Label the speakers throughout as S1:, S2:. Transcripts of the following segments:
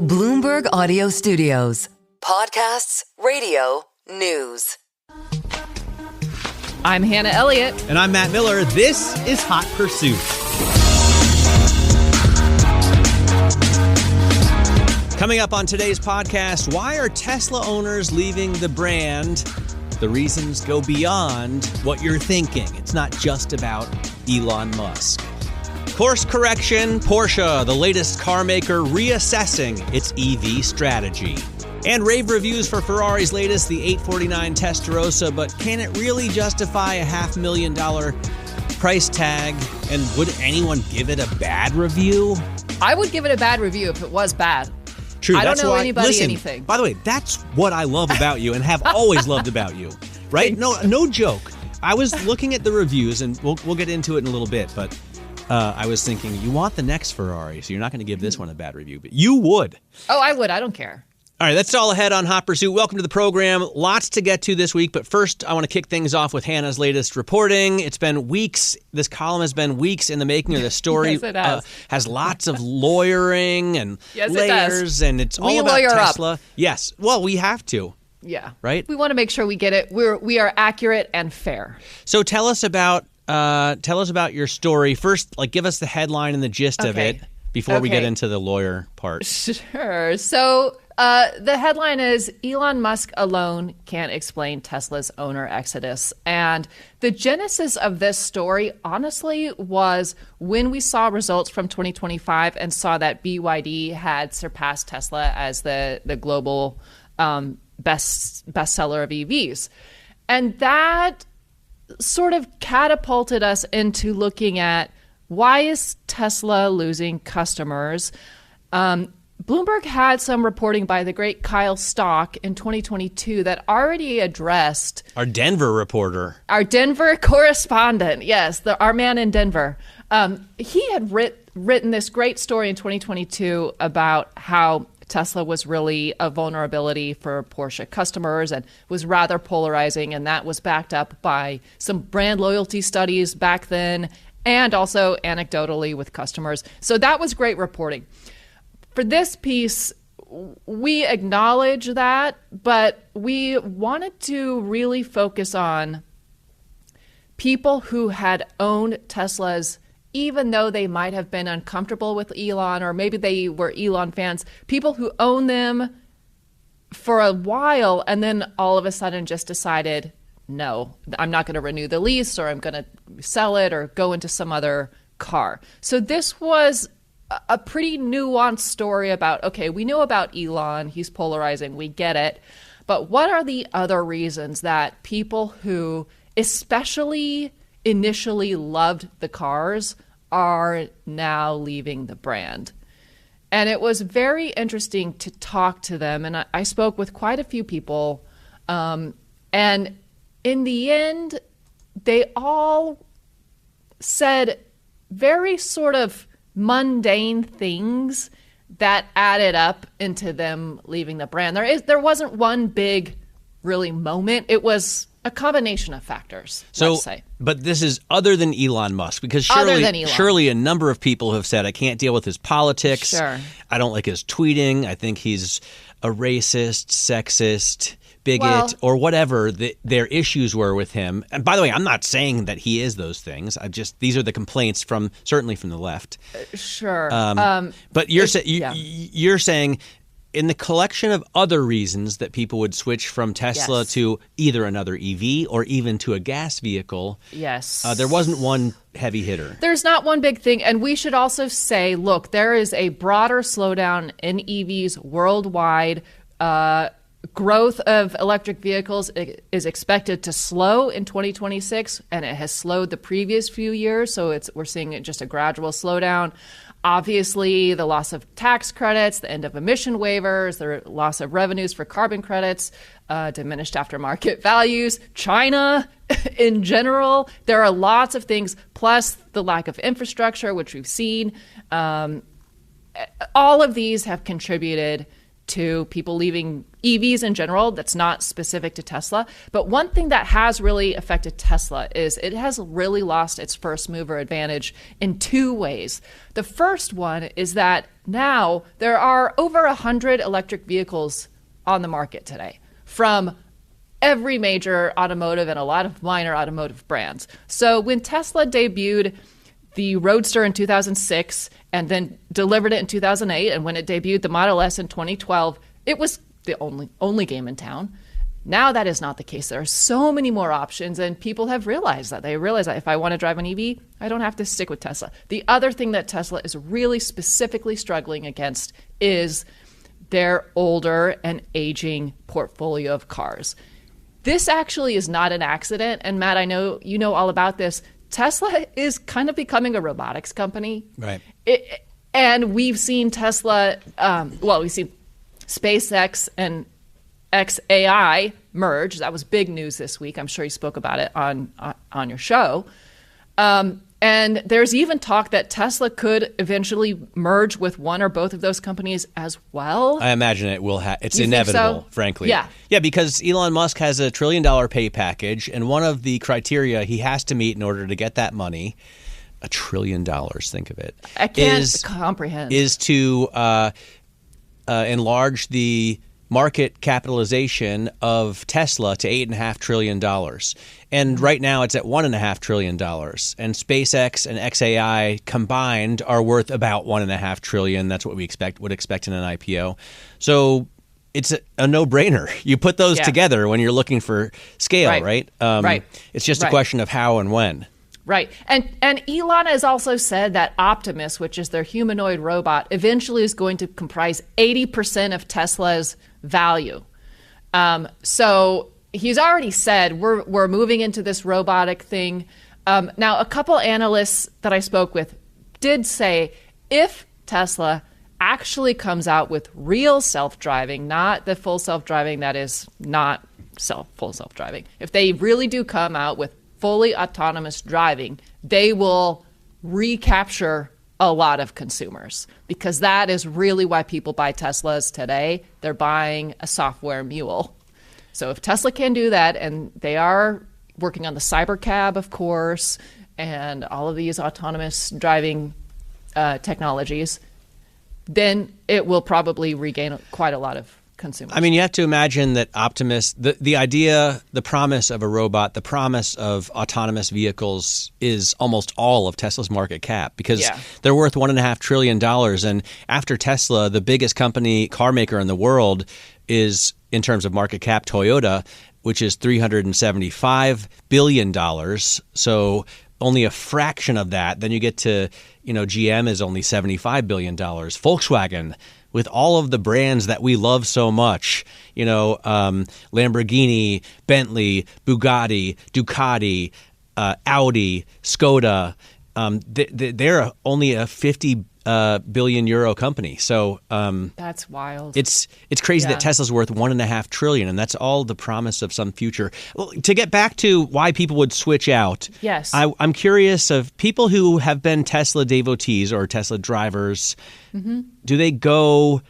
S1: Bloomberg Audio Studios. Podcasts, radio, news.
S2: I'm Hannah Elliott.
S3: And I'm Matt Miller. This is Hot Pursuit. Coming up on today's podcast, why are Tesla owners leaving the brand? The reasons go beyond what you're thinking. It's not just about Elon Musk. Course correction, Porsche, the latest car maker reassessing its EV strategy. And rave reviews for Ferrari's latest, the 849 Testarossa, but can it really justify a $500,000 price tag? And would anyone give it a bad review?
S2: I would give it a bad review if it was bad.
S3: True.
S2: I don't know anybody
S3: listen,
S2: anything.
S3: By the way, that's what I love about you and have always loved about you, right? No joke. I was looking at the reviews, and we'll get into it in a little bit, but I was thinking, you want the next Ferrari, so you're not going to give this one a bad review, but you would.
S2: Oh, I would. I don't care.
S3: All right, that's all ahead on Hot Pursuit. Welcome to the program. Lots to get to this week, but first I want to kick things off with Hannah's latest reporting. It's been weeks. This column has been weeks in the making of the story.
S2: Yes, it has.
S3: Has lots of lawyering and layers, and it's all about
S2: lawyer
S3: Tesla.
S2: up.
S3: Yes. Well, we have to.
S2: Yeah.
S3: Right?
S2: We want to make sure we get it. We are accurate and fair.
S3: So tell us about your story. First, give us the headline and the gist of it before we get into the lawyer part.
S2: Sure. So the headline is Elon Musk alone can't explain Tesla's owner exodus. And the genesis of this story, honestly, was when we saw results from 2025 and saw that BYD had surpassed Tesla as the global bestseller of EVs. And that sort of catapulted us into looking at why is Tesla losing customers. Bloomberg had some reporting by the great Kyle Stock in 2022 that already addressed
S3: our Denver reporter,
S2: our Denver correspondent. Yes, our man in Denver. He had written this great story in 2022 about how Tesla was really a vulnerability for Porsche customers and was rather polarizing. And that was backed up by some brand loyalty studies back then and also anecdotally with customers. So that was great reporting. For this piece, we acknowledge that, but we wanted to really focus on people who had owned Teslas even though they might have been uncomfortable with Elon, or maybe they were Elon fans, people who own them for a while and then all of a sudden just decided, no, I'm not going to renew the lease, or I'm going to sell it or go into some other car. So this was a pretty nuanced story about, okay, we know about Elon, he's polarizing, we get it, but what are the other reasons that people who especially initially loved the cars are now leaving the brand? And it was very interesting to talk to them. And I spoke with quite a few people. And in the end, they all said very sort of mundane things that added up into them leaving the brand. There wasn't one big, really moment. It was a combination of factors, let's say.
S3: But this is other than Elon Musk, because surely a number of people have said, I can't deal with his politics.
S2: Sure.
S3: I don't like his tweeting. I think he's a racist, sexist, bigot, or whatever their issues were with him. And by the way, I'm not saying that he is those things. These are the complaints certainly from the left.
S2: Sure.
S3: But you're saying in the collection of other reasons that people would switch from Tesla to either another EV or even to a gas vehicle, there wasn't one heavy hitter.
S2: There's not one big thing. And we should also say, look, there is a broader slowdown in EVs worldwide. Growth of electric vehicles is expected to slow in 2026, and it has slowed the previous few years. So we're seeing just a gradual slowdown. Obviously, the loss of tax credits, the end of emission waivers, the loss of revenues for carbon credits, diminished aftermarket values, China in general. There are lots of things, plus the lack of infrastructure, which we've seen. All of these have contributed to people leaving EVs in general, that's not specific to Tesla. But one thing that has really affected Tesla is it has really lost its first mover advantage in two ways. The first one is that now there are over 100 electric vehicles on the market today from every major automotive and a lot of minor automotive brands. So when Tesla debuted the Roadster in 2006 and then delivered it in 2008, and when it debuted the Model S in 2012, it was the only game in town. Now that is not the case. There are so many more options, and people have realized that. They realize that if I want to drive an EV, I don't have to stick with Tesla. The other thing that Tesla is really specifically struggling against is their older and aging portfolio of cars. This actually is not an accident, and Matt, I know you know all about this. Tesla is kind of becoming a robotics company.
S3: Right.
S2: And we've seen Tesla, we've seen SpaceX and xAI merge. That was big news this week. I'm sure you spoke about it on your show. And there's even talk that Tesla could eventually merge with one or both of those companies as well.
S3: I imagine it will. It's
S2: You think
S3: inevitable,
S2: so?
S3: frankly.
S2: Yeah.
S3: Yeah, because Elon Musk has a $1 trillion pay package, and one of the criteria he has to meet in order to get that money, $1 trillion, think of it.
S2: I can't comprehend.
S3: Is to enlarge the market capitalization of Tesla to $8.5 trillion. And right now it's at $1.5 trillion. And SpaceX and xAI combined are worth about $1.5 trillion. That's what we would expect in an IPO. So it's a no-brainer. You put those together when you're looking for scale, right?
S2: Right.
S3: It's just a question of how and when.
S2: Right. And Elon has also said that Optimus, which is their humanoid robot, eventually is going to comprise 80% of Tesla's value. So he's already said we're moving into this robotic thing. Now, a couple analysts that I spoke with did say if Tesla actually comes out with real self-driving, not the full self-driving that is not full self-driving, if they really do come out with fully autonomous driving, they will recapture a lot of consumers, because that is really why people buy Teslas today. They're buying a software mule. So if Tesla can do that, and they are working on the Cybercab, of course, and all of these autonomous driving technologies, then it will probably regain quite a lot of consumers.
S3: I mean, you have to imagine that Optimus, the idea, the promise of a robot, the promise of autonomous vehicles is almost all of Tesla's market cap, because they're worth $1.5 trillion. And after Tesla, the biggest car maker in the world is, in terms of market cap, Toyota, which is $375 billion. So only a fraction of that. Then you get to, GM is only $75 billion. Volkswagen, with all of the brands that we love so much, Lamborghini, Bentley, Bugatti, Ducati, Audi, Skoda, they're only a 50 billion euro company. So
S2: that's wild.
S3: It's crazy that Tesla's worth $1.5 trillion, and that's all the promise of some future. Well, to get back to why people would switch out,
S2: yes,
S3: I'm curious of people who have been Tesla devotees or Tesla drivers. Mm-hmm. Do they go?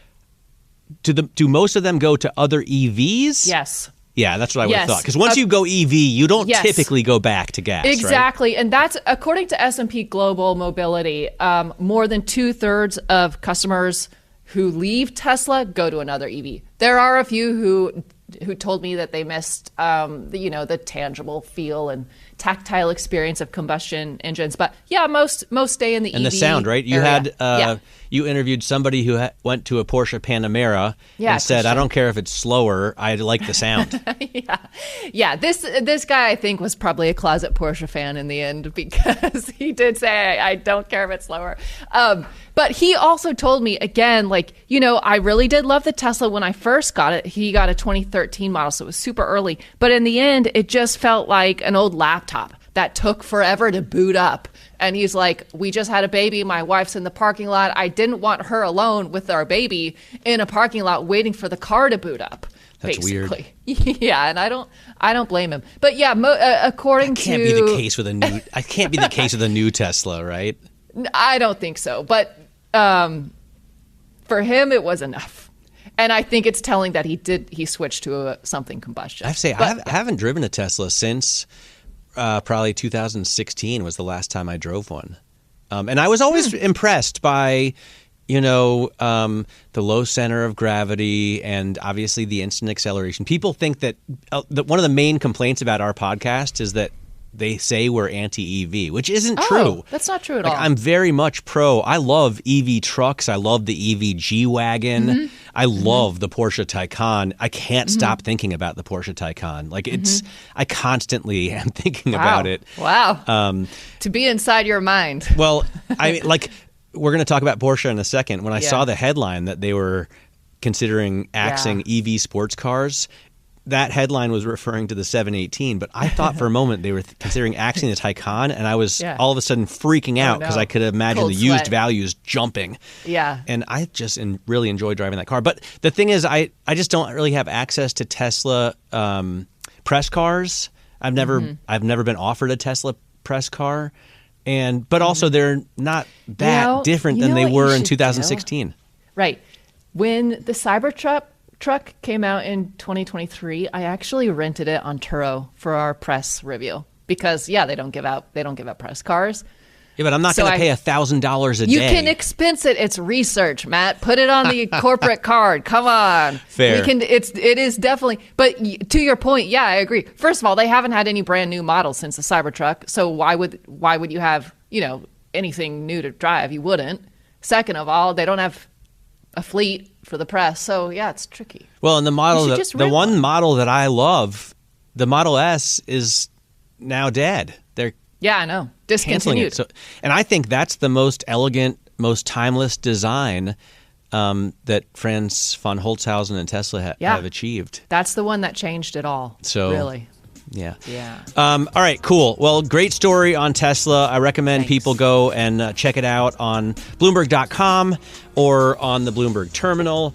S3: Do most of them go to other EVs?
S2: Yes.
S3: Yeah, that's what I would have thought. Because once you go EV, you don't typically go back to gas.
S2: Exactly.
S3: Right?
S2: And that's, according to S&P Global Mobility, more than 2/3 of customers who leave Tesla go to another EV. There are a few who told me that they missed the tangible feel and tactile experience of combustion engines. But yeah, most stay in the EV.
S3: And the sound, right? You
S2: area.
S3: had you interviewed somebody who went to a Porsche Panamera and said, "I don't care if it's slower. I like the sound."
S2: Yeah. This guy, I think, was probably a closet Porsche fan in the end, because he did say, "I don't care if it's slower." But he also told me, again, I really did love the Tesla when I first got it. He got a 2013 model, so it was super early. But in the end, it just felt like an old laptop that took forever to boot up. And he's like, we just had a baby. My wife's in the parking lot. I didn't want her alone with our baby in a parking lot waiting for the car to boot up.
S3: That's
S2: basically weird. Yeah, and I don't blame him. But yeah, according to
S3: I can't be the case with a new Tesla, right?
S2: I don't think so. But for him, it was enough. And I think it's telling that he switched to something combustion.
S3: I have to say, I haven't driven a Tesla since probably 2016 was the last time I drove one. And I was always impressed by, the low center of gravity and obviously the instant acceleration. People think that one of the main complaints about our podcast is that they say we're anti-EV, which isn't true.
S2: That's not true at all.
S3: I'm very much pro. I love EV trucks. I love the EV G-Wagon.
S2: Mm-hmm.
S3: I love the Porsche Taycan. I can't stop thinking about the Porsche Taycan. I constantly am thinking about it.
S2: Wow. To be inside your mind.
S3: Well, we're going to talk about Porsche in a second. When I saw the headline that they were considering axing EV sports cars, that headline was referring to the 718, but I thought for a moment they were considering axing the Taycan, and I was all of a sudden freaking out because I could imagine
S2: Cold
S3: the used
S2: sweat.
S3: values jumping.
S2: Yeah.
S3: And I just really enjoy driving that car. But the thing is, I just don't really have access to Tesla press cars. I've never been offered a Tesla press car, but also they're not that different than they were in 2016.
S2: Right. When the Cybertruck came out in 2023, I actually rented it on Turo for our press review because they don't give out press cars.
S3: Yeah, but I'm not going to pay $1,000 a day.
S2: You can expense it. It's research, Matt. Put it on the corporate card. Come on.
S3: Fair.
S2: It is definitely. But to your point, I agree. First of all, they haven't had any brand new models since the Cybertruck. So why would you have anything new to drive? You wouldn't. Second of all, they don't have a fleet for the press. So it's tricky.
S3: Well, and the model, the one model that I love, the Model S, is now dead. They're
S2: I know. Discontinued.
S3: So, and I think that's the most elegant, most timeless design that Franz von Holzhausen and Tesla have achieved.
S2: That's the one that changed it all.
S3: So
S2: really.
S3: Yeah.
S2: Yeah.
S3: All right, cool. Well, great story on Tesla. I recommend people go and check it out on Bloomberg.com or on the Bloomberg terminal.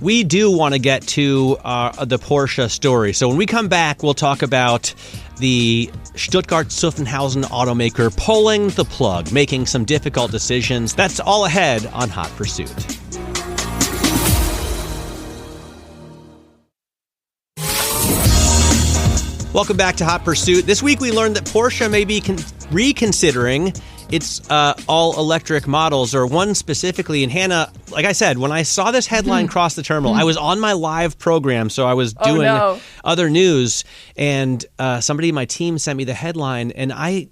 S3: We do want to get to the Porsche story. So when we come back, we'll talk about the Stuttgart-Zuffenhausen automaker pulling the plug, making some difficult decisions. That's all ahead on Hot Pursuit. Welcome back to Hot Pursuit. This week we learned that Porsche may be reconsidering its all-electric models, or one specifically. And Hannah, like I said, when I saw this headline cross the terminal, I was on my live program, so I was doing other news, and somebody in my team sent me the headline, and I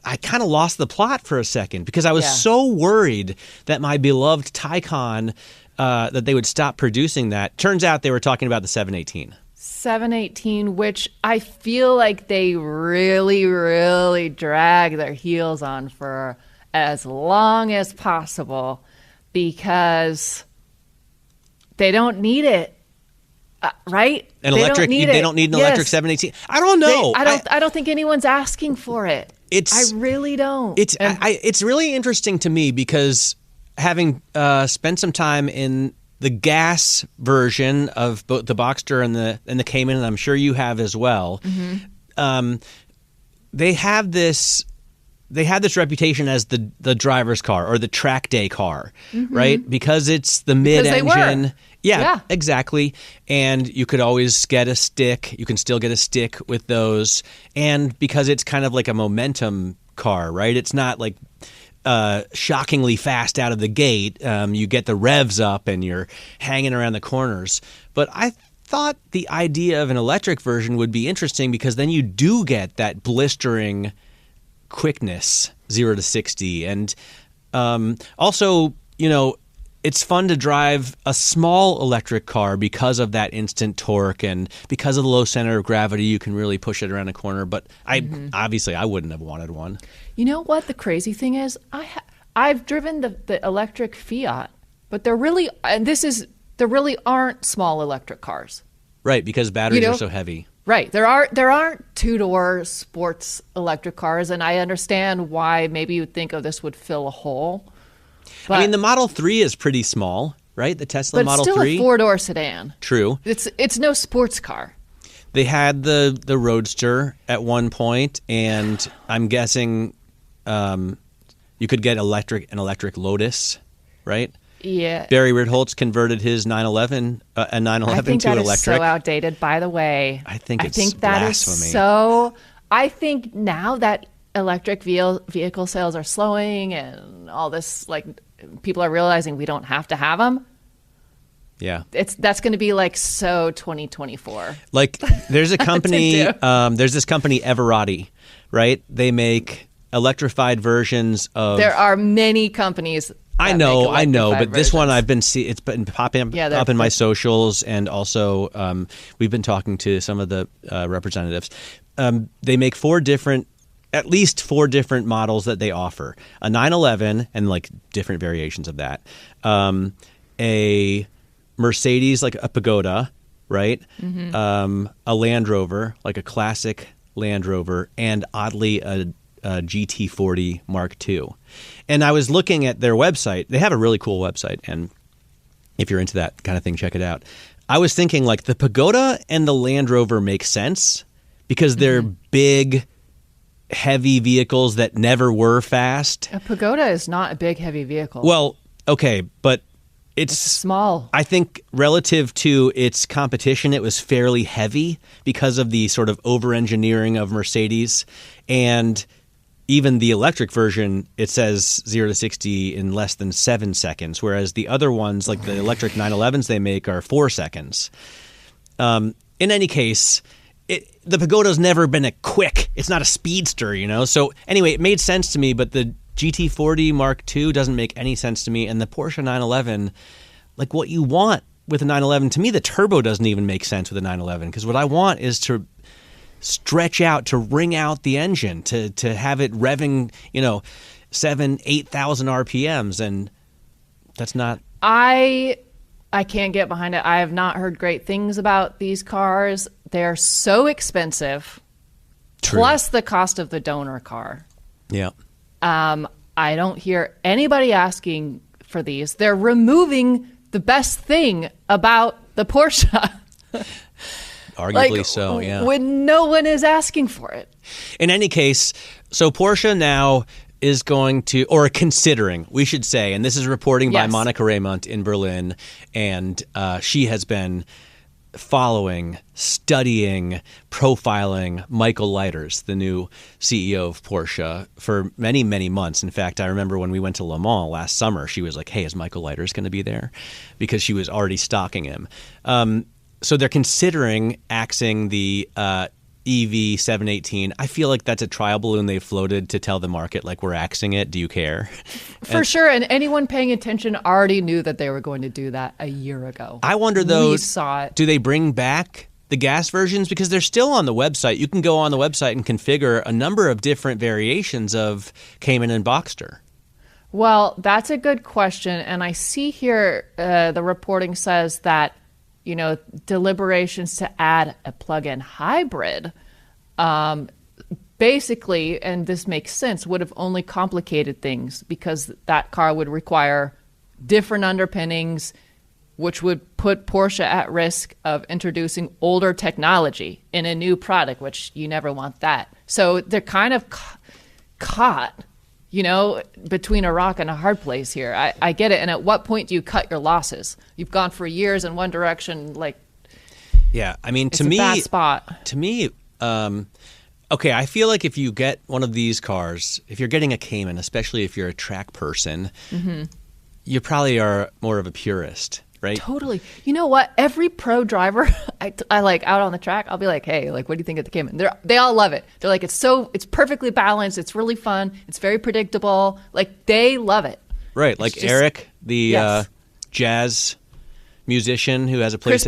S3: kind of lost the plot for a second because I was so worried that my beloved Taycan, that they would stop producing that. Turns out they were talking about the 718.
S2: 718, which I feel like they really, really drag their heels on for as long as possible because they don't need it, right?
S3: They don't need an electric 718. I don't know.
S2: I don't think anyone's asking for it. I really don't.
S3: It's really interesting to me because having spent some time in the gas version of both the Boxster and the Cayman, and I'm sure you have as well. They have this reputation as the driver's car or the track day car, right? Because it's the mid-engine. Yeah, exactly. And you could always get a stick. You can still get a stick with those. And because it's kind of like a momentum car, right? It's not like shockingly fast out of the gate. You get the revs up and you're hanging around the corners. But I thought the idea of an electric version would be interesting because then you do get that blistering quickness, 0 to 60. And also, it's fun to drive a small electric car because of that instant torque and because of the low center of gravity. You can really push it around a corner. But obviously, I wouldn't have wanted one.
S2: You know what the crazy thing is? I've driven the electric Fiat, but there really aren't small electric cars.
S3: Right, because batteries are so heavy.
S2: Right. There aren't two-door sports electric cars, and I understand why maybe you would think, this would fill a hole. But,
S3: I mean, the Model 3 is pretty small, right? The Tesla Model 3.
S2: But it's still a four-door sedan.
S3: True.
S2: It's no sports car.
S3: They had the Roadster at one point, and I'm guessing you could get an electric Lotus, right?
S2: Yeah.
S3: Barry Ritholtz converted his 911 a 911 to electric.
S2: I think that is so outdated, by the way.
S3: I think
S2: that is
S3: blasphemy.
S2: so. I think now that electric vehicle sales are slowing and all this, like, people are realizing we don't have to have them.
S3: Yeah,
S2: that's going to be like so 2024.
S3: Like there's a company, there's this company Everati, right? They make electrified versions of.
S2: There are many companies.
S3: I know, but this one I've been it's been popping up in my socials, and also we've been talking to some of the representatives. They make at least four different models that they offer: a 911 and like different variations of that, a Mercedes, like a Pagoda, right? Mm-hmm. A Land Rover, like a classic Land Rover, and oddly a GT40 Mark II. And I was looking at their website. They have a really cool website, and if you're into that kind of thing, check it out. I was thinking like the Pagoda and the Land Rover make sense because they're big, heavy vehicles that never were fast.
S2: A Pagoda is not a big, heavy vehicle.
S3: Well, okay, but it's
S2: small.
S3: I think relative to its competition, it was fairly heavy because of the sort of over-engineering of Mercedes. And even the electric version, it says 0 to 60 in less than 7 seconds, whereas the other ones, like the electric 911s they make, are 4 seconds. In any case, the Pagoda's never been it's not a speedster, you know? So anyway, it made sense to me, but the GT40 Mark II doesn't make any sense to me. And the Porsche 911, like what you want with a 911, to me, the turbo doesn't even make sense with a 911, because what I want is to stretch out, to wring out the engine, to have it revving, 7,000-8,000 RPMs. And that's not.
S2: I can't get behind it. I have not heard great things about these cars. They're so expensive.
S3: True.
S2: Plus the cost of the donor car.
S3: Yeah.
S2: I don't hear anybody asking for these. They're removing the best thing about the Porsche.
S3: Arguably so, yeah.
S2: When no one is asking for it.
S3: In any case, so Porsche now is going to, or considering, we should say, and this is reporting by Monica Raymont in Berlin, and she has been following, studying, profiling Michael Leiters, the new CEO of Porsche, for many, many months. In fact, I remember when we went to Le Mans last summer, she was like, hey, is Michael Leiters going to be there? Because she was already stalking him. So they're considering axing the EV 718. I feel like that's a trial balloon they've floated to tell the market, like, we're axing it. Do you care?
S2: For sure. And anyone paying attention already knew that they were going to do that a year ago.
S3: I wonder, though,
S2: we saw it.
S3: Do they bring back the gas versions? Because they're still on the website. You can go on the website and configure a number of different variations of Cayman and Boxster.
S2: Well, that's a good question. And I see here the reporting says that deliberations to add a plug-in hybrid, basically, and this makes sense, would have only complicated things because that car would require different underpinnings, which would put Porsche at risk of introducing older technology in a new product, which you never want that. So they're kind of caught, between a rock and a hard place here. I get it. And at what point do you cut your losses? You've gone for years in one direction,
S3: yeah, I mean,
S2: it's a bad spot.
S3: To me, okay, I feel like if you get one of these cars, if you're getting a Cayman, especially if you're a track person, you probably are more of a purist, right?
S2: Totally. You know what? Every pro driver I like out on the track, I'll be like, hey, what do you think of the Cayman? They all love it. They're like, it's perfectly balanced. It's really fun. It's very predictable. They love it.
S3: Right. Like Eric, the jazz musician who has a place.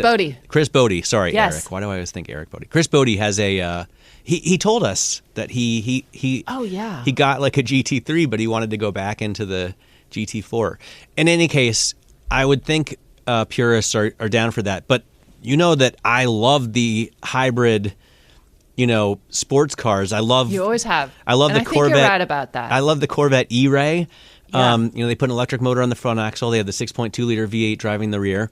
S3: Chris Bodie. Sorry,
S2: yes.
S3: Eric. Why do I always think Eric Bodie? Chris Bodie has a, he told us that he
S2: oh, yeah.
S3: He got like a GT3, but he wanted to go back into the GT4. In any case, I would think purists are down for that. But you know that I love the hybrid, sports cars. You
S2: always have.
S3: I love
S2: and
S3: the Corvette.
S2: I think you're right about that.
S3: I love the Corvette E-Ray.
S2: Yeah.
S3: They put an electric motor on the front axle. They have the 6.2 liter V8 driving the rear.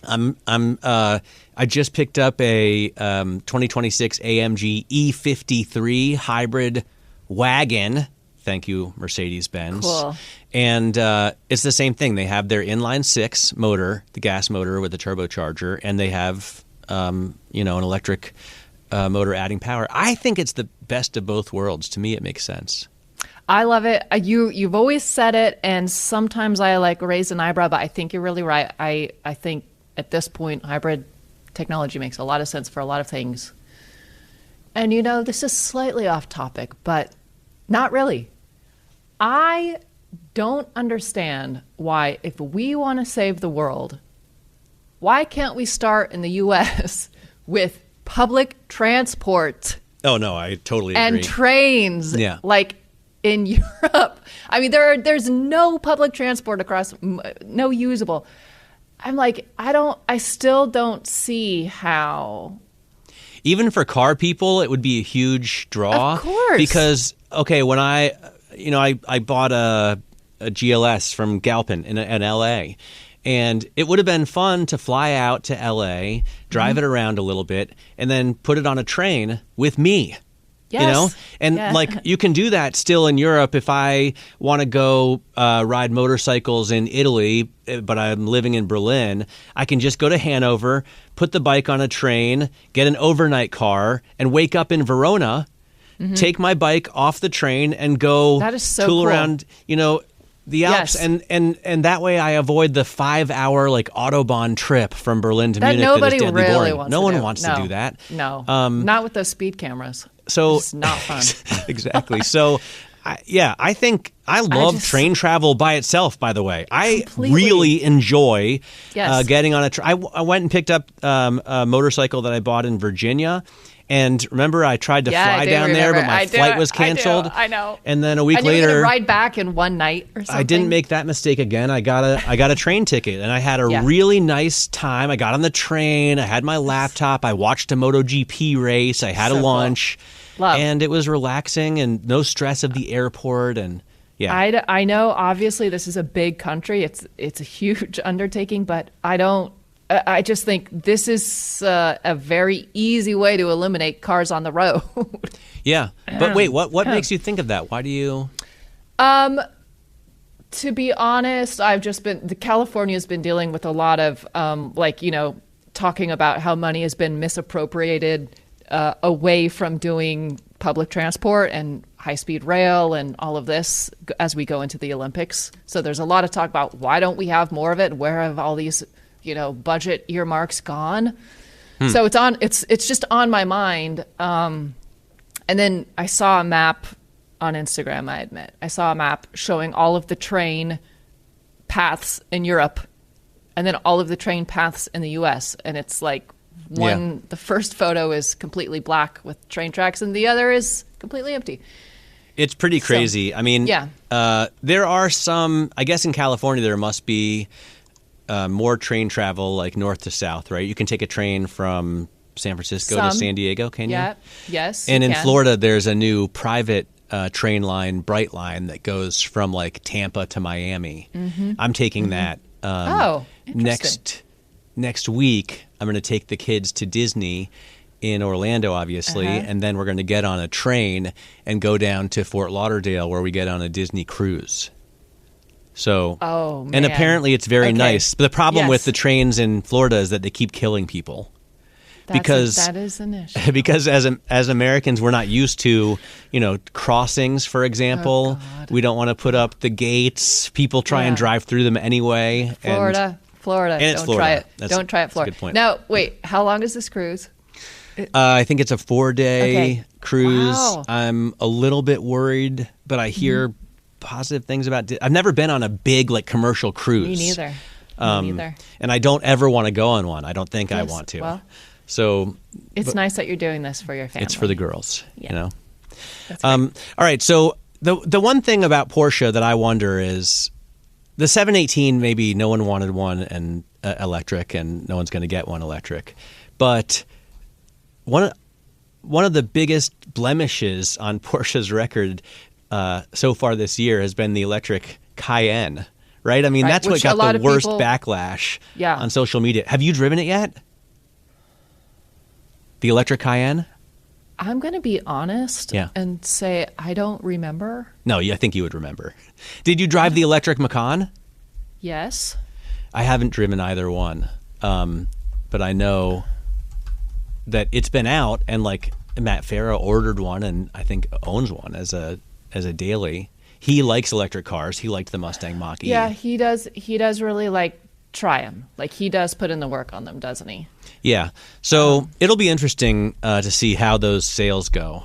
S3: I just picked up a 2026 AMG E53 hybrid wagon Thank you, Mercedes-Benz.
S2: Cool.
S3: And it's the same thing. They have their inline six motor, the gas motor with the turbocharger, and they have an electric motor adding power. I think it's the best of both worlds. To me, it makes sense.
S2: I love it. You've always said it, and sometimes I raise an eyebrow, but I think you're really right. I think at this point, hybrid technology makes a lot of sense for a lot of things. And this is slightly off topic, but not really. I don't understand why, if we want to save the world, why can't we start in the U.S. with public transport?
S3: Oh, no, I totally agree.
S2: And trains.
S3: Yeah.
S2: Like in Europe. I mean, there's no public transport across, no usable. I'm like, I still don't see how.
S3: Even for car people, it would be a huge draw.
S2: Of course.
S3: Because, okay, when I bought a GLS from Galpin in L.A., and it would have been fun to fly out to L.A., drive it around a little bit, and then put it on a train with me.
S2: Yes.
S3: And you can do that still in Europe. If I want to go ride motorcycles in Italy, but I'm living in Berlin, I can just go to Hanover, put the bike on a train, get an overnight car, and wake up in Verona, take my bike off the train, and go
S2: that is so
S3: tool
S2: cool.
S3: around, the Alps.
S2: Yes.
S3: And that way I avoid the 5-hour Autobahn trip from Berlin to
S2: that
S3: Munich.
S2: nobody
S3: that is deadly
S2: really
S3: boring.
S2: wants
S3: No
S2: to
S3: one
S2: do.
S3: wants to do that.
S2: No, not with those speed cameras.
S3: So
S2: it's not fun.
S3: Exactly. So, I think I love train travel by itself. By the way, I really enjoy getting on a train. I went and picked up a motorcycle that I bought in Virginia. And remember, I tried to fly down there, but my flight was canceled.
S2: I know.
S3: And then a week later,
S2: you were gonna ride back in one night or something.
S3: I didn't make that mistake again. I got a train ticket, and I had a really nice time. I got on the train. I had my laptop. I watched a MotoGP race. I had a lunch, and it was relaxing and no stress of the airport. And
S2: I know. Obviously, this is a big country. It's a huge undertaking, but I just think this is a very easy way to eliminate cars on the road.
S3: Yeah. But wait, what makes you think of that? Why do you?
S2: To be honest, California's been dealing with a lot of, talking about how money has been misappropriated away from doing public transport and high-speed rail and all of this as we go into the Olympics. So there's a lot of talk about why don't we have more of it? Where have all these budget earmarks gone? So it's just on my mind. And then I saw a map on Instagram, I admit. I saw a map showing all of the train paths in Europe and then all of the train paths in the US. And it's like the first photo is completely black with train tracks and the other is completely empty.
S3: It's pretty crazy.
S2: So,
S3: I mean, there are some, I guess in California there must be more train travel like north to south, right? You can take a train from San Francisco to San Diego, can you?
S2: Yeah, yes.
S3: And in Florida, there's a new private train line, Bright Line, that goes from Tampa to Miami. I'm taking that. Next week, I'm going to take the kids to Disney in Orlando, obviously, and then we're going to get on a train and go down to Fort Lauderdale where we get on a Disney cruise. So, and apparently it's very nice. But the problem with the trains in Florida is that they keep killing people.
S2: That is an issue.
S3: Because as Americans, we're not used to, crossings, for example. We don't want to put up the gates. People try and drive through them anyway.
S2: Florida.
S3: And it's Florida.
S2: Try it. Don't try it, Florida.
S3: That's a good point.
S2: Now, wait, how long is this cruise?
S3: I think it's a 4-day cruise. Wow. I'm a little bit worried, but I hear positive things about I've never been on a big commercial cruise.
S2: Me neither.
S3: And I don't ever want to go on one. I don't think I want to.
S2: Well,
S3: so
S2: it's nice that you're doing this for your family.
S3: It's for the girls,
S2: That's right.
S3: All right, so the one thing about Porsche that I wonder is the 718, maybe no one wanted one and electric, and no one's going to get one electric. But one of the biggest blemishes on Porsche's record so far this year has been the electric Cayenne, right? I mean, that's what got the worst backlash on social media. Have you driven it yet? The electric Cayenne?
S2: I'm going to be honest and say I don't remember.
S3: No, I think you would remember. Did you drive the electric Macan?
S2: Yes.
S3: I haven't driven either one, but I know that it's been out, and like Matt Farah ordered one and I think owns one as a daily. He likes electric cars. He liked the Mustang Mach-E.
S2: Yeah, he does. He does really try them. Like he does put in the work on them, doesn't he?
S3: Yeah. So it'll be interesting to see how those sales go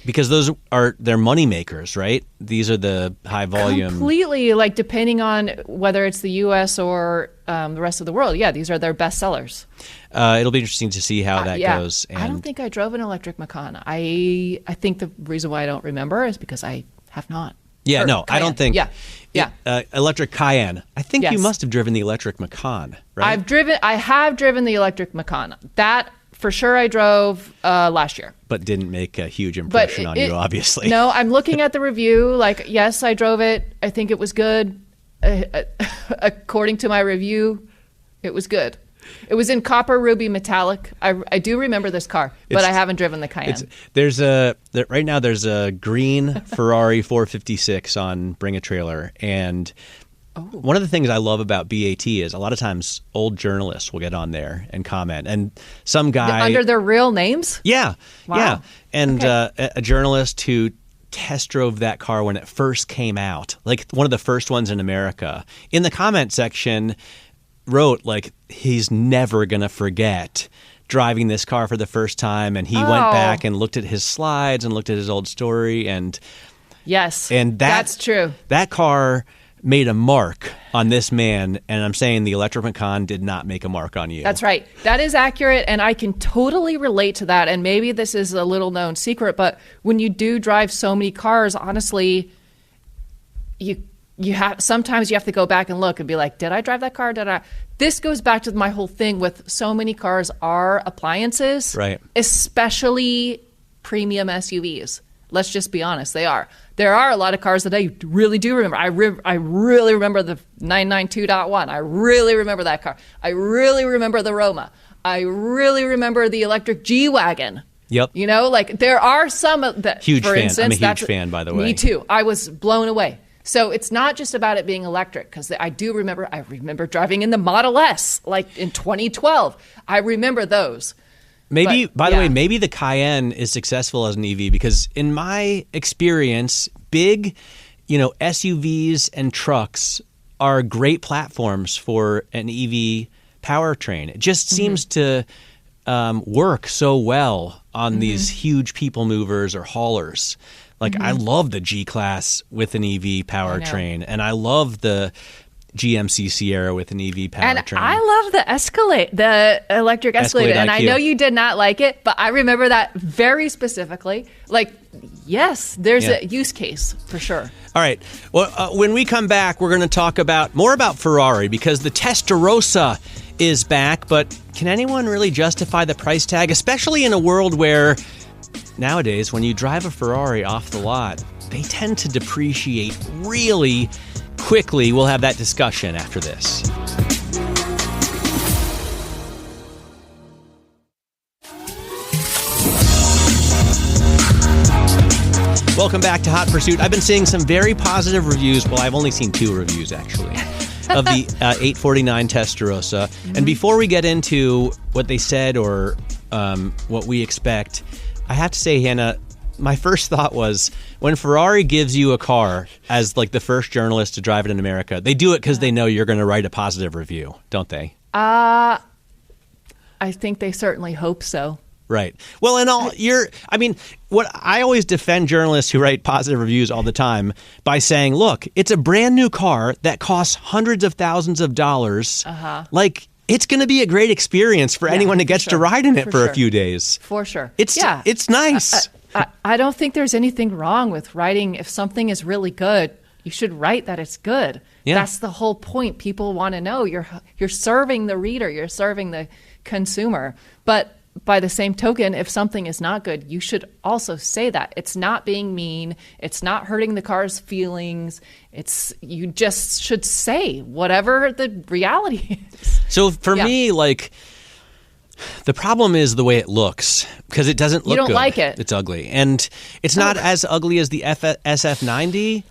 S3: because they're money makers, right? These are the high volume.
S2: Completely, depending on whether it's the U.S. or the rest of the world. Yeah, these are their best sellers.
S3: It'll be interesting to see how that goes.
S2: And I don't think I drove an electric Macan. I think the reason why I don't remember is because I have not.
S3: Yeah, no, Cayenne. I don't think.
S2: Yeah.
S3: Electric Cayenne. I think you must have driven the electric Macan, right?
S2: I have driven the electric Macan. That for sure I drove last year.
S3: But didn't make a huge impression on you, obviously.
S2: No, I'm looking at the review. Yes, I drove it. I think it was good. According to my review, it was good. It was in copper ruby metallic. I do remember this car, but I haven't driven the Cayenne.
S3: Right now there's a green Ferrari 456 on Bring a Trailer, and one of the things I love about BAT is a lot of times old journalists will get on there and comment, and some guy
S2: under their real names.
S3: Yeah,
S2: wow.
S3: Yeah, and a journalist who test drove that car when it first came out, like one of the first ones in America. In the comment section, wrote he's never going to forget driving this car for the first time, and he went back and looked at his slides and looked at his old story, and that's true. That car made a mark on this man, and I'm saying the electric Macan did not make a mark on you.
S2: That's right. That is accurate, and I can totally relate to that, and maybe this is a little known secret, but when you do drive so many cars, honestly, sometimes you have to go back and look and be like, did I drive that car? This goes back to my whole thing with so many cars are appliances, right? Especially premium SUVs. Let's just be honest, they are. There are a lot of cars that I really do remember. I really remember the 992.1. I really remember that car. I really remember the Roma. I really remember the electric G-Wagon.
S3: Yep.
S2: There are some that,
S3: huge
S2: for
S3: fan.
S2: instance,
S3: I'm a huge fan, by the way.
S2: Me too. I was blown away. So it's not just about it being electric, because I remember driving in the Model S, in 2012. I remember those.
S3: Maybe, by the way, maybe the Cayenne is successful as an EV, because in my experience, big, SUVs and trucks are great platforms for an EV powertrain. It just seems to work so well on these huge people movers or haulers. I love the G-Class with an EV powertrain, and I love the GMC Sierra with an EV powertrain.
S2: And I love the electric Escalade, and I know you did not like it, but I remember that very specifically. Yes, there's a use case for sure.
S3: All right. Well, when we come back, we're going to talk more about Ferrari, because the Testarossa is back, but can anyone really justify the price tag, especially in a world where nowadays, when you drive a Ferrari off the lot, they tend to depreciate really quickly. We'll have that discussion after this. Welcome back to Hot Pursuit. I've been seeing some very positive reviews. Well, I've only seen 2 reviews, actually, of the 849 Testarossa. And before we get into what they said or what we expect, I have to say, Hannah, my first thought was when Ferrari gives you a car as the first journalist to drive it in America, they do it because they know you're going to write a positive review, don't they?
S2: I think they certainly hope so.
S3: Right. Well, what I always defend journalists who write positive reviews all the time by saying, look, it's a brand new car that costs hundreds of thousands of dollars. It's going to be a great experience for anyone that gets to ride in it for a few days.
S2: For sure.
S3: It's nice.
S2: I don't think there's anything wrong with writing. If something is really good, you should write that it's good. Yeah. That's the whole point. People want to know. You're serving the reader. You're serving the consumer. But by the same token, if something is not good, you should also say that. It's not being mean. It's not hurting the car's feelings. You just should say whatever the reality is.
S3: So for me, The problem is the way it looks, because it doesn't look
S2: You don't
S3: good.
S2: like it.
S3: It's ugly. And it's not as ugly as the SF90.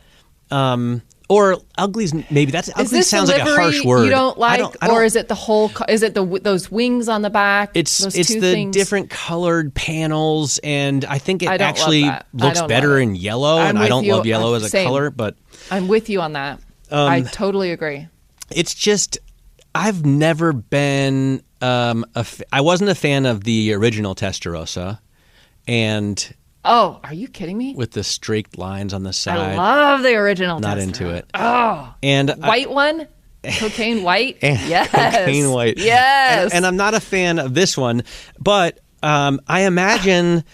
S3: Or ugly's maybe that's ugly sounds like a harsh word.
S2: You don't like,
S3: I don't,
S2: or is it the whole? Is it those wings on the back?
S3: It's
S2: those
S3: the
S2: things?
S3: different colored panels, and I think it
S2: I don't
S3: actually
S2: love that.
S3: looks better in yellow. And I don't love yellow as a
S2: Same.
S3: color, but
S2: I'm with you on that. I totally agree.
S3: it's just I've never been I wasn't a fan of the original Testarossa, and
S2: Oh, are you kidding me?
S3: with the streaked lines on the side,
S2: I love the original.
S3: not
S2: Testarossa.
S3: into it.
S2: Oh,
S3: And
S2: white one, cocaine white. Yes,
S3: cocaine white.
S2: Yes,
S3: And I'm not a fan of this one, but I imagine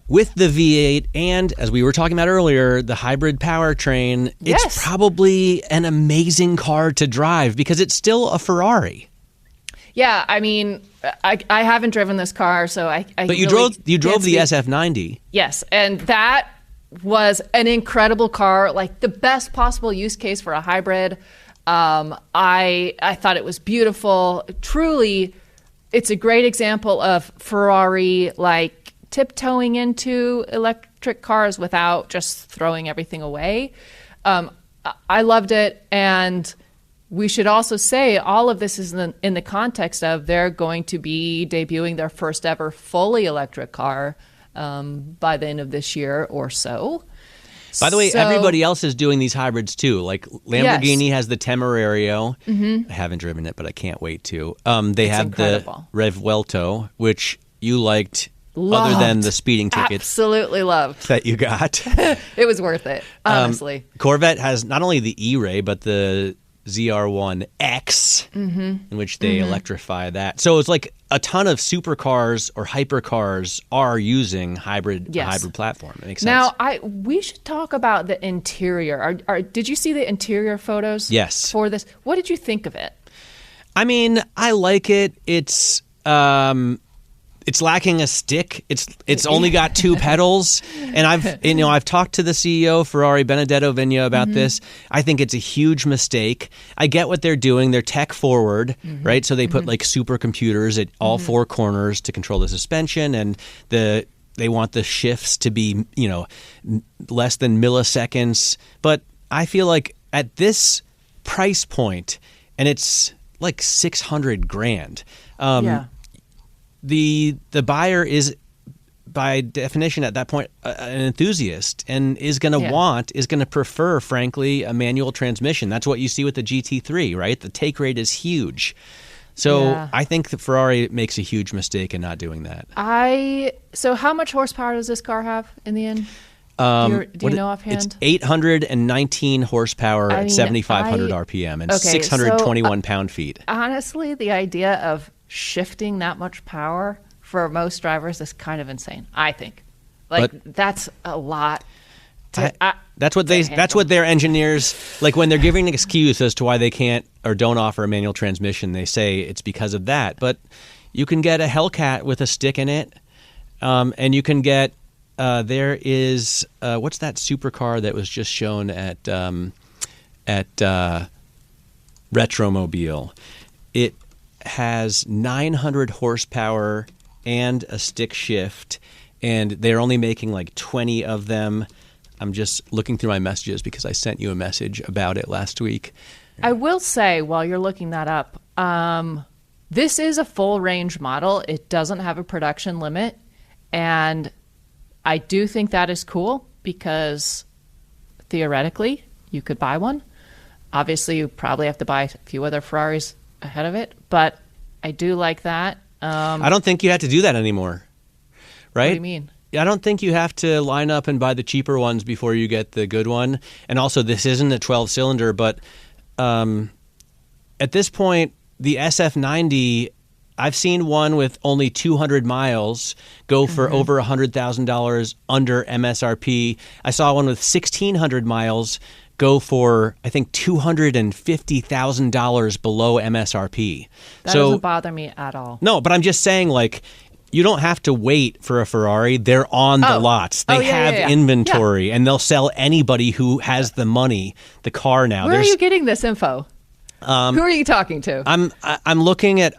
S3: with the V8 and, as we were talking about earlier, the hybrid powertrain,
S2: Yes.
S3: it's probably an amazing car to drive because it's still a Ferrari.
S2: yeah. I mean, I haven't driven this car, so I
S3: But you
S2: really
S3: drove
S2: can't
S3: the
S2: speak.
S3: SF90.
S2: Yes, and that was an incredible car, like the best possible use case for a hybrid. I thought it was beautiful. Truly, it's a great example of Ferrari like tiptoeing into electric cars without just throwing everything away. I loved it, and we should also say all of this is in the context of they're going to be debuting their first ever fully electric car by the end of this year or so.
S3: By the way,
S2: So-
S3: everybody else is doing these hybrids too. Like Lamborghini has the Temerario. I haven't driven it, but I can't wait to. They have
S2: incredible.
S3: the Revuelto, which you liked
S2: Loved.
S3: other than the speeding tickets
S2: Absolutely loved.
S3: that you got.
S2: It was worth it, honestly.
S3: Corvette has not only the E-Ray, but the ZR1X, in which they electrify that. So it's like a ton of supercars or hypercars are using hybrid platform. It makes sense.
S2: Now, we should talk about the interior. Did you see the interior photos?
S3: Yes.
S2: For this, what did you think of it?
S3: I mean, I like it. It's lacking a stick. It's only got two pedals, and I've talked to the CEO Ferrari Benedetto Vigna about this. I think it's a huge mistake. I get what they're doing. They're tech forward, right? So they put like supercomputers at all four corners to control the suspension, and they want the shifts to be less than milliseconds. But I feel like at this price point, and it's like $600,000.
S2: Yeah.
S3: The buyer is, by definition, at that point, an enthusiast, and is going to prefer, frankly, a manual transmission. That's what you see with the GT3, right? The take rate is huge. So I think that Ferrari makes a huge mistake in not doing that.
S2: So how much horsepower does this car have in the end? Do you know offhand?
S3: It's 819 horsepower at 7,500 RPM and 621 pound-feet.
S2: Honestly, the idea of shifting that much power for most drivers is kind of insane, I think. That's a lot.
S3: That's what their engineers, like when they're giving an excuse as to why they can't or don't offer a manual transmission, they say it's because of that. But you can get a Hellcat with a stick in it, and you can get there is what's that supercar that was just shown at Retromobile? It has 900 horsepower and a stick shift, and they're only making like 20 of them. I'm just looking through my messages because I sent you a message about it last week.
S2: I will say, while you're looking that up, this is a full range model. It doesn't have a production limit, and I do think that is cool because theoretically you could buy one. Obviously, you probably have to buy a few other Ferraris ahead of it, but I do like that.
S3: I don't think you have to do that anymore, right?
S2: What do you mean?
S3: I don't think you have to line up and buy the cheaper ones before you get the good one. And also, this isn't a 12-cylinder, but at this point, the SF90, I've seen one with only 200 miles go for over $100,000 under MSRP. I saw one with 1,600 miles go for, I think, $250,000 below MSRP.
S2: That doesn't bother me at all.
S3: No, but I'm just saying, like, you don't have to wait for a Ferrari. They're on the lots. They have inventory, and they'll sell anybody who has the money, the car now.
S2: Where are you getting this info? Who are you talking to?
S3: I'm looking at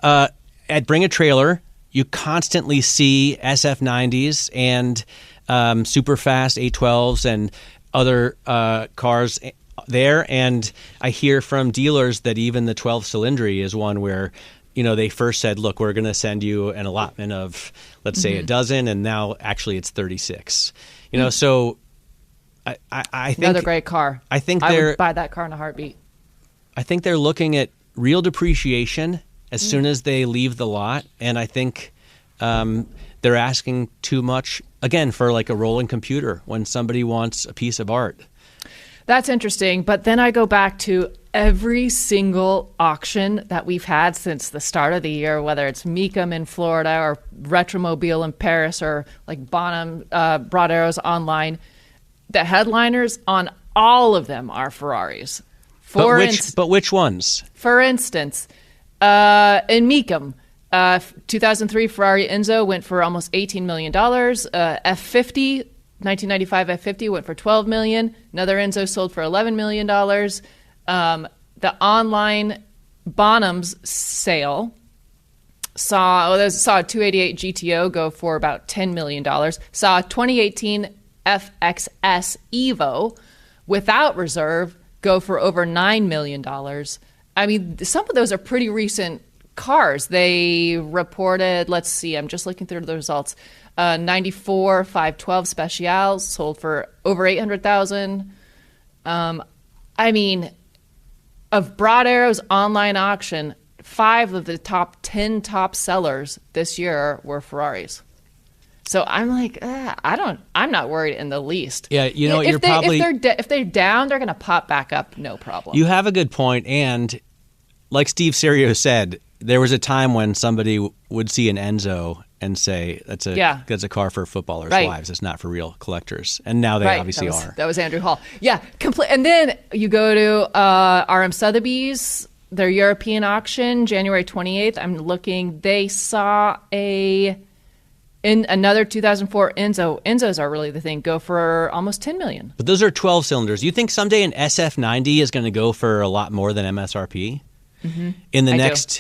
S3: at Bring a Trailer, you constantly see SF90s and super fast 812s and other cars there. And I hear from dealers that even the 12 Cylindri is one where, they first said, look, we're going to send you an allotment of, let's say, a dozen, and now actually it's 36. So I think
S2: another great car.
S3: I
S2: would buy that car in a heartbeat.
S3: I think they're looking at real depreciation as soon as they leave the lot, and I think they're asking too much, again, for like a rolling computer when somebody wants a piece of art.
S2: That's interesting, but then I go back to every single auction that we've had since the start of the year, whether it's Mecum in Florida or Retromobile in Paris or like Bonham, Broad Arrows online. The headliners on all of them are Ferraris.
S3: But which ones?
S2: For instance, in Mecum, 2003 Ferrari Enzo went for almost $18 million. F50, 1995 F50 went for $12 million. Another Enzo sold for $11 million. The online Bonhams sale saw a 288 GTO go for about $10 million. Saw a 2018 FXS Evo without reserve go for over $9 million. I mean, some of those are pretty recent cars. They reported, let's see, I'm just looking through the results. 94 512 Specials sold for over $800,000. I mean, of Broad Arrow's online auction, 5 of the top 10 top sellers this year were Ferraris. So I'm like, I'm not worried in the least.
S3: Yeah,
S2: if they're down, they're going to pop back up, no problem.
S3: You have a good point, and like Steve Serio said, there was a time when somebody would see an Enzo and say that's a car for footballers' wives. It's not for real collectors, and now they obviously are.
S2: That was Andrew Hall. Yeah, and then you go to RM Sotheby's, their European auction, January 28th. I'm looking. They saw in another 2004 Enzo. Enzos are really the thing. Go for almost $10 million.
S3: But those are 12 cylinders. You think someday an SF90 is going to go for a lot more than MSRP? Mm-hmm.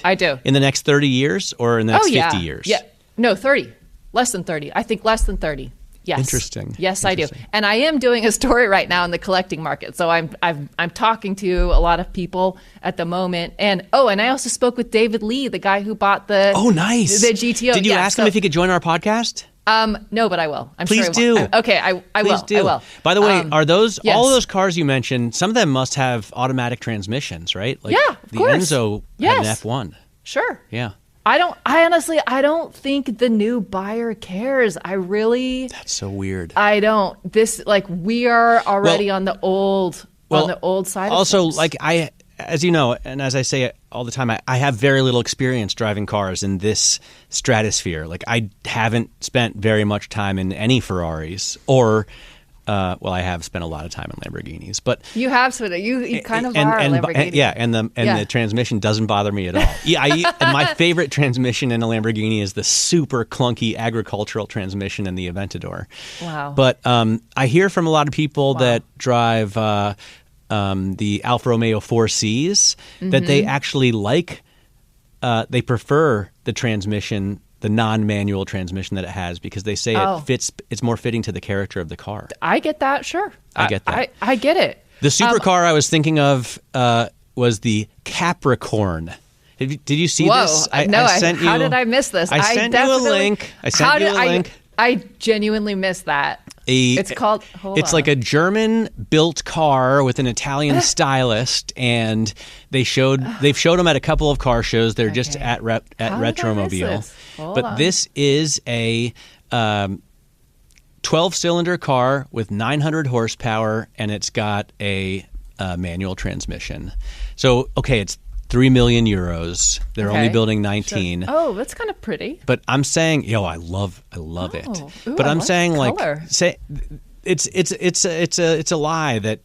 S3: I do. In the next 30 years or in the next 50 years?
S2: Yeah. No, 30. Less than 30. I think less than 30. Yes.
S3: Interesting.
S2: Yes, I do. And I am doing a story right now in the collecting market. So I'm talking to a lot of people at the moment. And I also spoke with David Lee, the guy who bought the GTO.
S3: Did you ask him if he could join our podcast?
S2: No, but I will.
S3: Please do.
S2: Okay, I will. I will.
S3: By the way, are those all of those cars you mentioned? Some of them must have automatic transmissions, right? Like
S2: of
S3: the
S2: course.
S3: Enzo had an F1.
S2: Sure.
S3: Yeah.
S2: I honestly don't think the new buyer cares.
S3: That's so weird.
S2: I don't. We are already on the old side of
S3: also,
S2: things.
S3: like as you know, and as I say all the time, I have very little experience driving cars in this stratosphere. Like I haven't spent very much time in any Ferraris or I have spent a lot of time in Lamborghinis, but
S2: you have spent you kind of are a Lamborghini.
S3: And the transmission doesn't bother me at all. And my favorite transmission in a Lamborghini is the super clunky agricultural transmission in the Aventador.
S2: Wow!
S3: But I hear from a lot of people that drive the Alfa Romeo 4Cs that they actually they prefer the transmission, the non-manual transmission that it has, because they say it's more fitting to the character of the car.
S2: I get that, sure.
S3: I get that.
S2: I get it.
S3: The supercar I was thinking of was the Capricorn. Did you see this?
S2: How did I miss this?
S3: I sent you a link.
S2: I genuinely missed that. It's called.
S3: It's like a German-built car with an Italian stylist, and they've showed them at a couple of car shows. They're just at Retromobile. But this is a 12-cylinder car with 900 horsepower, and it's got a manual transmission. So it's 3 million euros. They're only building 19.
S2: Sure. Oh, that's kind of pretty.
S3: But I'm saying, I love it.
S2: Ooh,
S3: but I'm saying,
S2: color.
S3: it's a lie that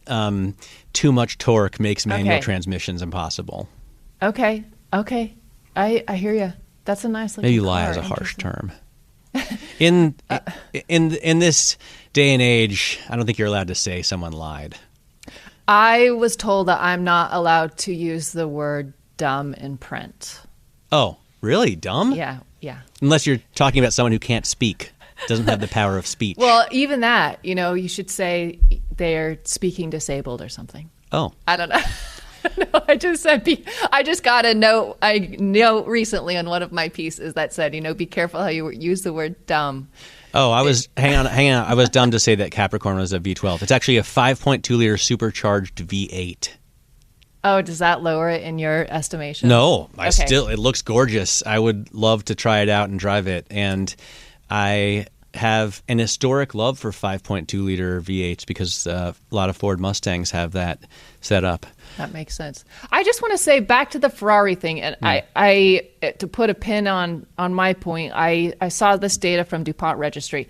S3: too much torque makes manual transmissions impossible.
S2: Okay. I hear you. That's a nice looking
S3: Maybe lie
S2: car.
S3: is a harsh term. In this day and age, I don't think you're allowed to say someone lied.
S2: I was told that I'm not allowed to use the word dumb in print.
S3: Oh, Really? Dumb?
S2: Yeah.
S3: Unless you're talking about someone who can't speak, doesn't have the power of speech.
S2: Well, even that, you should say they're speaking disabled or something.
S3: Oh.
S2: I don't know. No, I just got a note. I know recently on one of my pieces that said, be careful how you use the word dumb.
S3: Oh, hang on. I was dumb to say that Capricorn was a V12. It's actually a 5.2 liter supercharged V8.
S2: Oh, does that lower it in your estimation?
S3: No, it looks gorgeous. I would love to try it out and drive it. And I have an historic love for 5.2 liter V8s because a lot of Ford Mustangs have that set up.
S2: That makes sense. I just want to say back to the Ferrari thing, and I to put a pin on my point, I saw this data from DuPont Registry.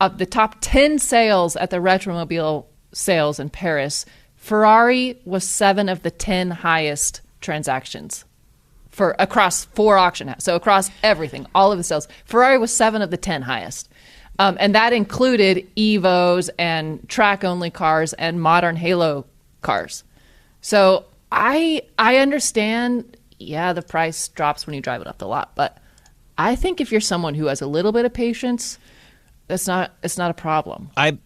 S2: Of the top 10 sales at the Retromobile sales in Paris, Ferrari was 7 of the 10 highest transactions across 4 auction houses. So across everything, all of the sales, Ferrari was 7 of the 10 highest. And that included Evos and track-only cars and modern Halo cars. So I understand, the price drops when you drive it up the lot. But I think if you're someone who has a little bit of patience, it's not a problem.
S3: I'm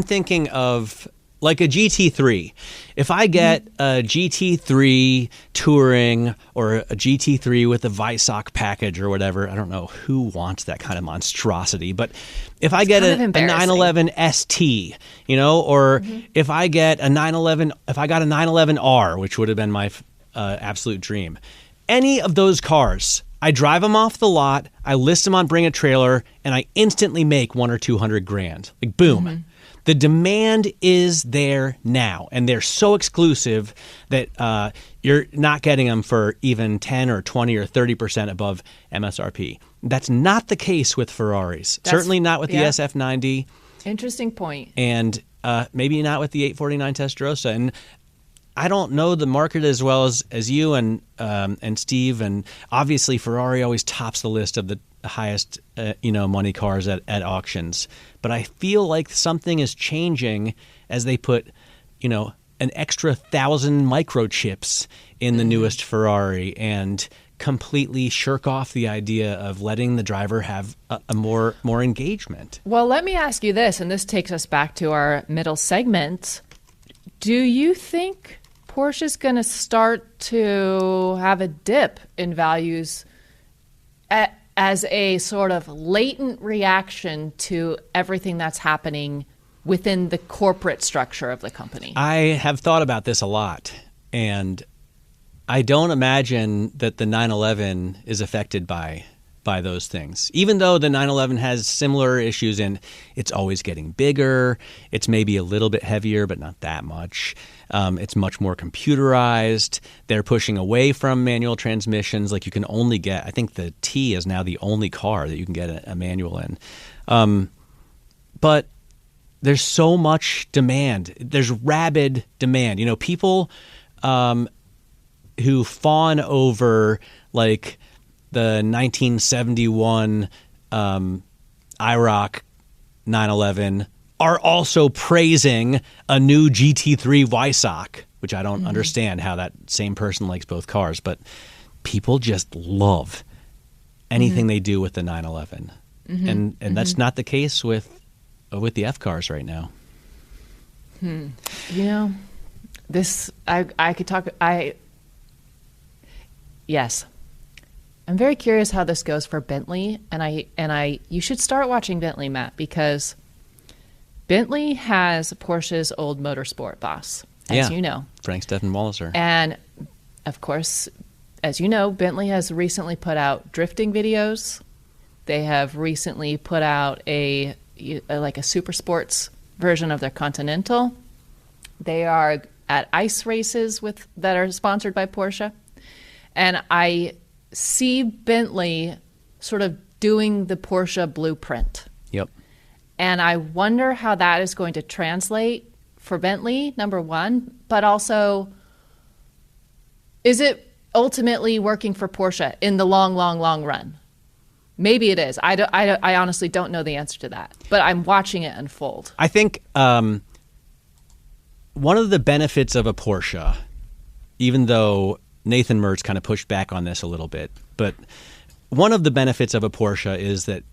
S3: thinking of like a GT3. If I get a GT3 Touring or a GT3 with a Weissach package or whatever, I don't know who wants that kind of monstrosity, but if I get a 911 ST, or if I get a 911, if I got a 911R, which would have been my absolute dream, any of those cars, I drive them off the lot, I list them on Bring a Trailer, and I instantly make $100 or $200,000. Like boom. Mm-hmm. The demand is there now, and they're so exclusive that you're not getting them for even 10 or 20 or 30% above MSRP. That's not the case with Ferraris. Certainly not with the SF90.
S2: Interesting point.
S3: And maybe not with the 849 Testarossa. And I don't know the market as well as you and Steve, and obviously Ferrari always tops the list of the highest money cars at auctions. But I feel like something is changing as they put an extra 1,000 microchips in the newest Ferrari and completely shirk off the idea of letting the driver have a more engagement.
S2: Well, let me ask you this, and this takes us back to our middle segment. Do you think Porsche's going to start to have a dip in values as a sort of latent reaction to everything that's happening within the corporate structure of the company?
S3: I have thought about this a lot, and I don't imagine that the 911 is affected by those things. Even though the 911 has similar issues in it's always getting bigger, it's maybe a little bit heavier, but not that much. It's much more computerized. They're pushing away from manual transmissions. Like you can only get, I think the T is now the only car that you can get a manual in. But there's so much demand. There's rabid demand. People who fawn over like the 1971 IROC 911 are also praising a new GT3 Weissach, which I don't understand how that same person likes both cars, but people just love anything they do with the 911. And that's not the case with the F cars right now.
S2: This I could talk yes. I'm very curious how this goes for Bentley, and you should start watching Bentley, Matt, because Bentley has Porsche's old motorsport boss, as you know.
S3: Frank Stefan Walliser.
S2: And, of course, as you know, Bentley has recently put out drifting videos. They have recently put out a super sports version of their Continental. They are at ice races that are sponsored by Porsche. And I see Bentley sort of doing the Porsche blueprint.
S3: Yep.
S2: And I wonder how that is going to translate for Bentley, number one, but also, is it ultimately working for Porsche in the long, long, long run? Maybe it is. I honestly don't know the answer to that, but I'm watching it unfold.
S3: I think one of the benefits of a Porsche, even though Nathan Mertz kind of pushed back on this a little bit. But one of the benefits of a Porsche is that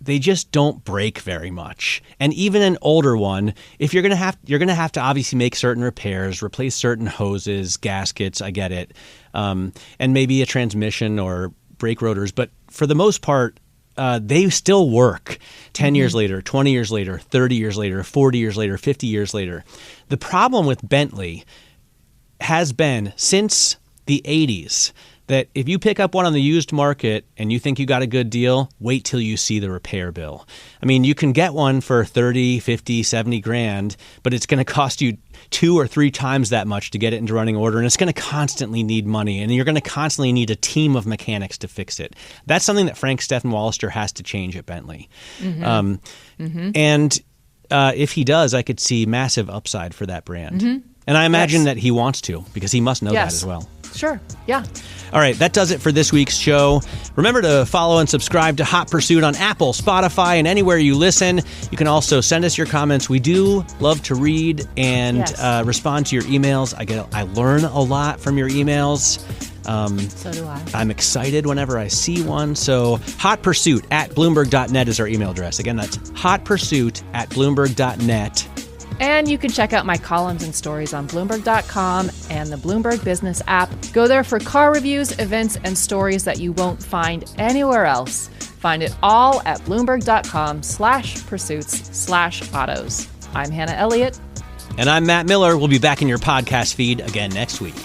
S3: they just don't break very much. And even an older one, if you're going to have to obviously make certain repairs, replace certain hoses, gaskets, I get it, and maybe a transmission or brake rotors. But for the most part, they still work 10 years later, 20 years later, 30 years later, 40 years later, 50 years later. The problem with Bentley has been since the 80s that if you pick up one on the used market and you think you got a good deal, wait till you see the repair bill. I mean, you can get one for 30, 50, 70 grand, but it's going to cost you 2 or 3 times that much to get it into running order, and it's going to constantly need money, and you're going to constantly need a team of mechanics to fix it. That's something that Frank Steffen-Wallister has to change at Bentley. And if he does, I could see massive upside for that brand. And I imagine that he wants to, because he must know that as well.
S2: Sure. Yeah.
S3: All right, that does it for this week's show. Remember to follow and subscribe to Hot Pursuit on Apple, Spotify, and anywhere you listen. You can also send us your comments. We do love to read and respond to your emails. I learn a lot from your emails.
S2: So do I.
S3: I'm excited whenever I see one. So hotpursuit@bloomberg.net is our email address. Again, that's hotpursuit@bloomberg.net.
S2: And you can check out my columns and stories on Bloomberg.com and the Bloomberg Business app. Go there for car reviews, events, and stories that you won't find anywhere else. Find it all at Bloomberg.com/pursuits/autos. I'm Hannah Elliott.
S3: And I'm Matt Miller. We'll be back in your podcast feed again next week.